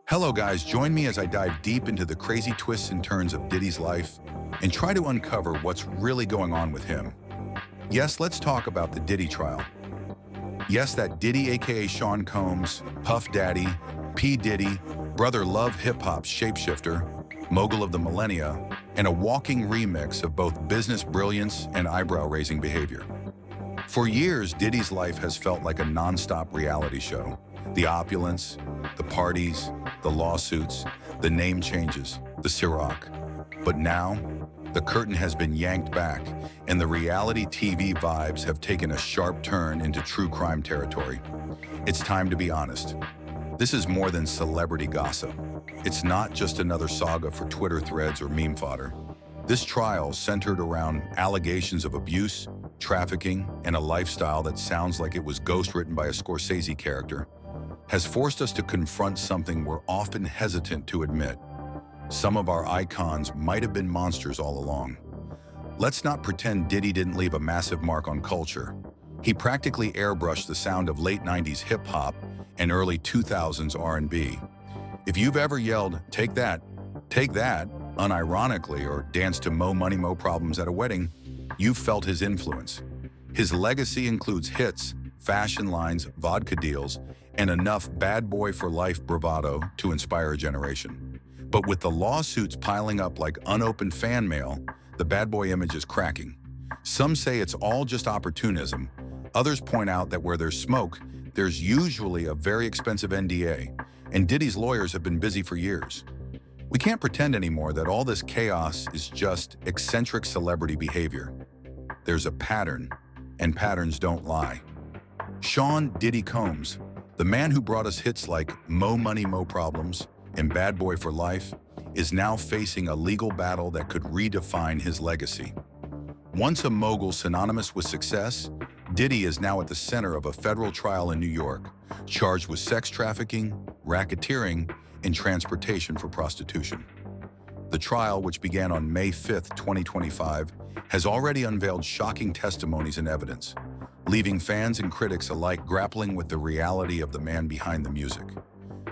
Hello guys, join me as I dive deep into the crazy twists and turns of Diddy's life and try to uncover what's really going on with him. Yes, let's talk about the Diddy trial. Yes, that Diddy aka Sean Combs, Puff Daddy, P. Diddy, brother love hip-hop's shapeshifter, mogul of the millennia, and a walking remix of both business brilliance and eyebrow-raising behavior. For years, Diddy's life has felt like a non-stop reality show. The opulence, the parties, the lawsuits, the name changes, the Ciroc. But now, the curtain has been yanked back, and the reality TV vibes have taken a sharp turn into true crime territory. It's time to be honest. This is more than celebrity gossip. It's not just another saga for Twitter threads or meme fodder. This trial, centered around allegations of abuse, trafficking, and a lifestyle that sounds like it was ghostwritten by a Scorsese character, has forced us to confront something we're often hesitant to admit. Some of our icons might have been monsters all along. Let's not pretend Diddy didn't leave a massive mark on culture. He practically airbrushed the sound of late 90s hip-hop and early 2000s R&B. If you've ever yelled, take that, unironically, or danced to Mo Money Mo Problems at a wedding, you've felt his influence. His legacy includes hits, fashion lines, vodka deals, and enough bad boy for life bravado to inspire a generation. But with the lawsuits piling up like unopened fan mail, the bad boy image is cracking. Some say it's all just opportunism. Others point out that where there's smoke, there's usually a very expensive NDA, and Diddy's lawyers have been busy for years. We can't pretend anymore that all this chaos is just eccentric celebrity behavior. There's a pattern, and patterns don't lie. Sean Diddy Combs, the man who brought us hits like Mo Money Mo Problems and Bad Boy for Life, is now facing a legal battle that could redefine his legacy. Once a mogul synonymous with success, Diddy is now at the center of a federal trial in New York, charged with sex trafficking, racketeering, and transportation for prostitution. The trial, which began on May 5, 2025, has already unveiled shocking testimonies and evidence, leaving fans and critics alike grappling with the reality of the man behind the music.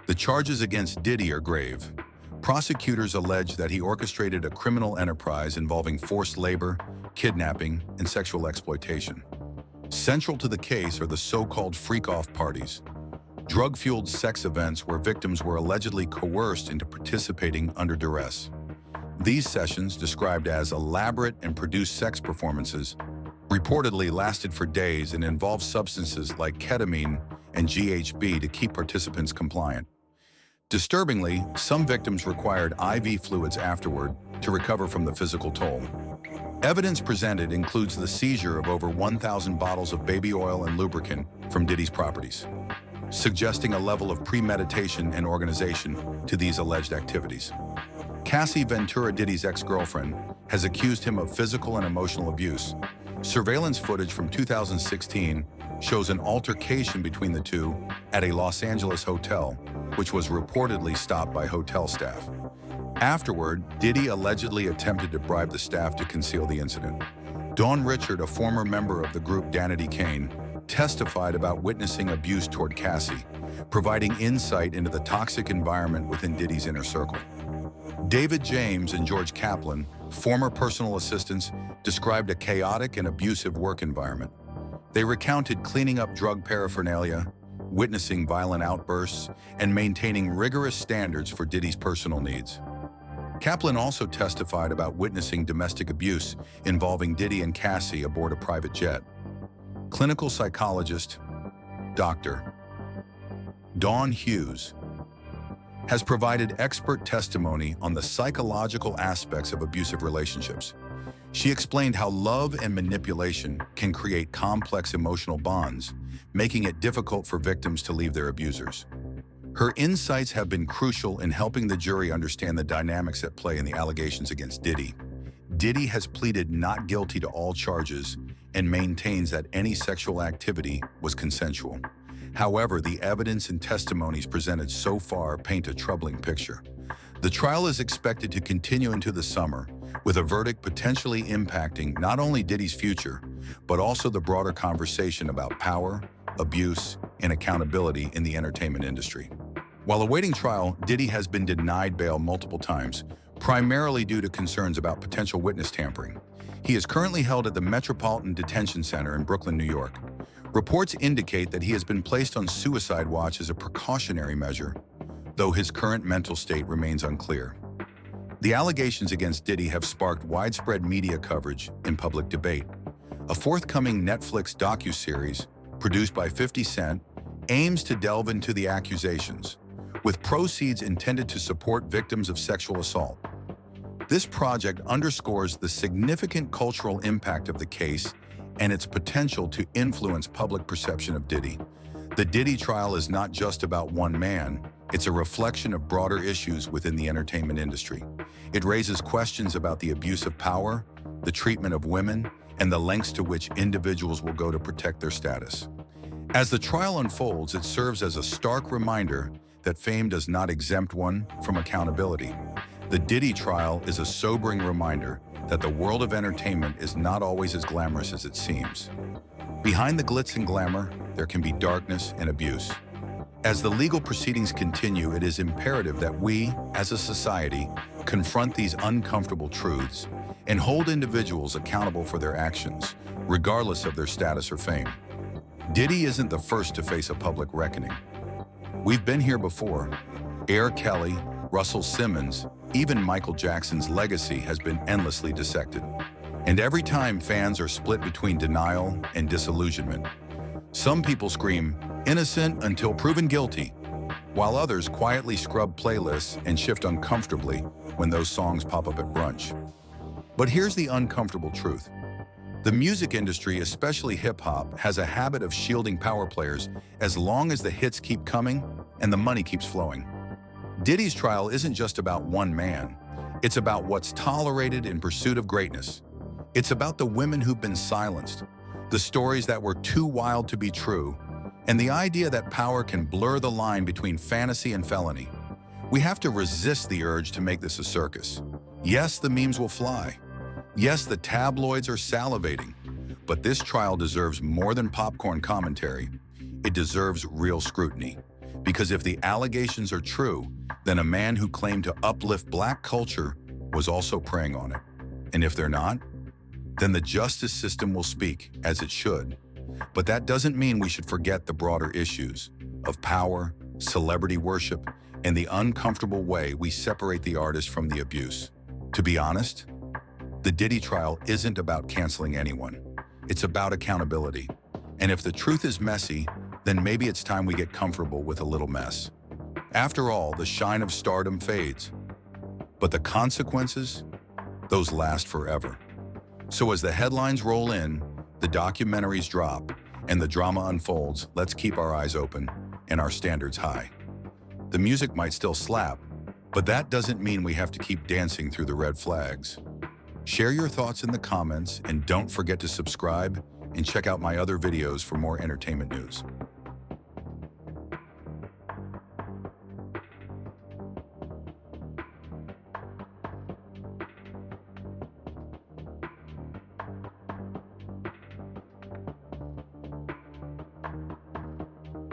The charges against Diddy are grave. Prosecutors allege that he orchestrated a criminal enterprise involving forced labor, kidnapping, and sexual exploitation. Central to the case are the so-called freak-off parties, drug-fueled sex events where victims were allegedly coerced into participating under duress. These sessions, described as elaborate and produced sex performances, reportedly lasted for days and involved substances like ketamine and GHB to keep participants compliant. Disturbingly, some victims required IV fluids afterward to recover from the physical toll. Evidence presented includes the seizure of over 1,000 bottles of baby oil and lubricant from Diddy's properties, suggesting a level of premeditation and organization to these alleged activities. Cassie Ventura, Diddy's ex-girlfriend, has accused him of physical and emotional abuse. Surveillance footage from 2016 shows an altercation between the two at a Los Angeles hotel, which was reportedly stopped by hotel staff. Afterward, Diddy allegedly attempted to bribe the staff to conceal the incident. Dawn Richard, a former member of the group Danity Kane, testified about witnessing abuse toward Cassie, providing insight into the toxic environment within Diddy's inner circle. David James and George Kaplan, former personal assistants, described a chaotic and abusive work environment. They recounted cleaning up drug paraphernalia, witnessing violent outbursts, and maintaining rigorous standards for Diddy's personal needs. Kaplan also testified about witnessing domestic abuse involving Diddy and Cassie aboard a private jet. Clinical psychologist, Dr. Dawn Hughes, has provided expert testimony on the psychological aspects of abusive relationships. She explained how love and manipulation can create complex emotional bonds, making it difficult for victims to leave their abusers. Her insights have been crucial in helping the jury understand the dynamics at play in the allegations against Diddy. Diddy has pleaded not guilty to all charges and maintains that any sexual activity was consensual. However, the evidence and testimonies presented so far paint a troubling picture. The trial is expected to continue into the summer, with a verdict potentially impacting not only Diddy's future, but also the broader conversation about power, abuse, and accountability in the entertainment industry. While awaiting trial, Diddy has been denied bail multiple times, primarily due to concerns about potential witness tampering. He is currently held at the Metropolitan Detention Center in Brooklyn, New York. Reports indicate that he has been placed on suicide watch as a precautionary measure, though his current mental state remains unclear. The allegations against Diddy have sparked widespread media coverage and public debate. A forthcoming Netflix docuseries, produced by 50 Cent, aims to delve into the accusations, with proceeds intended to support victims of sexual assault. This project underscores the significant cultural impact of the case and its potential to influence public perception of Diddy. The Diddy trial is not just about one man, it's a reflection of broader issues within the entertainment industry. It raises questions about the abuse of power, the treatment of women, and the lengths to which individuals will go to protect their status. As the trial unfolds, it serves as a stark reminder that fame does not exempt one from accountability. The Diddy trial is a sobering reminder that the world of entertainment is not always as glamorous as it seems. Behind the glitz and glamour, there can be darkness and abuse. As the legal proceedings continue, it is imperative that we, as a society, confront these uncomfortable truths and hold individuals accountable for their actions, regardless of their status or fame. Diddy isn't the first to face a public reckoning. We've been here before. R. Kelly, Russell Simmons, even Michael Jackson's legacy has been endlessly dissected. And every time, fans are split between denial and disillusionment. Some people scream, "Innocent until proven guilty," while others quietly scrub playlists and shift uncomfortably when those songs pop up at brunch. But here's the uncomfortable truth. The music industry, especially hip-hop, has a habit of shielding power players as long as the hits keep coming and the money keeps flowing. Diddy's trial isn't just about one man. It's about what's tolerated in pursuit of greatness. It's about the women who've been silenced, the stories that were too wild to be true, and the idea that power can blur the line between fantasy and felony. We have to resist the urge to make this a circus. Yes, the memes will fly. Yes, the tabloids are salivating. But this trial deserves more than popcorn commentary. It deserves real scrutiny. Because if the allegations are true, then a man who claimed to uplift Black culture was also preying on it. And if they're not, then the justice system will speak, as it should. But that doesn't mean we should forget the broader issues of power, celebrity worship, and the uncomfortable way we separate the artist from the abuse. To be honest, the Diddy trial isn't about canceling anyone. It's about accountability. And if the truth is messy, then maybe it's time we get comfortable with a little mess. After all, the shine of stardom fades. But the consequences, those last forever. So as the headlines roll in, the documentaries drop, and the drama unfolds, let's keep our eyes open and our standards high. The music might still slap, but that doesn't mean we have to keep dancing through the red flags. Share your thoughts in the comments, and don't forget to subscribe and check out my other videos for more entertainment news.